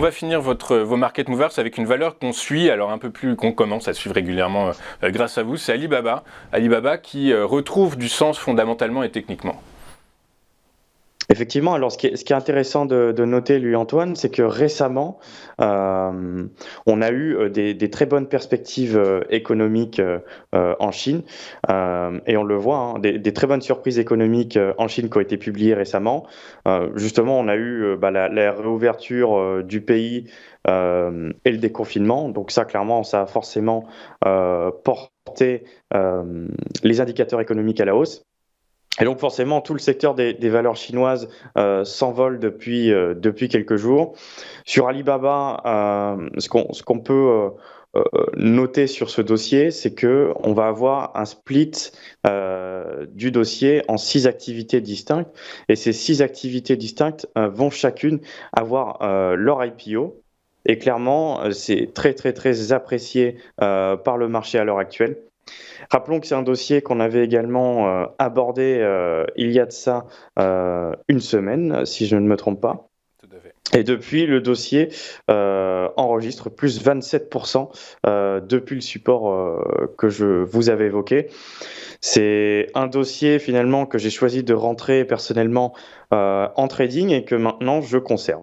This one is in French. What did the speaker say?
va finir vos market movers avec une valeur qu'on suit, alors un peu plus, qu'on commence à suivre régulièrement grâce à vous, c'est Alibaba. Alibaba qui retrouve du sens fondamentalement et techniquement. Effectivement, alors ce qui est intéressant de noter, lui, Antoine, c'est que récemment, on a eu des très bonnes perspectives économiques en Chine, et on le voit, hein, des très bonnes surprises économiques en Chine qui ont été publiées récemment. Justement, on a eu la réouverture du pays et le déconfinement, donc ça, clairement, ça a forcément porté les indicateurs économiques à la hausse. Et donc forcément, tout le secteur des valeurs chinoises s'envole depuis quelques jours. Sur Alibaba, ce qu'on peut noter sur ce dossier, c'est que on va avoir un split du dossier en 6 activités distinctes. Et ces 6 activités distinctes vont chacune avoir leur IPO. Et clairement, c'est très très très apprécié par le marché à l'heure actuelle. Rappelons que c'est un dossier qu'on avait également abordé il y a de ça une semaine, si je ne me trompe pas. Tout à fait. Et depuis, le dossier enregistre plus 27% depuis le support que je vous avais évoqué. C'est un dossier finalement que j'ai choisi de rentrer personnellement en trading et que maintenant je conserve.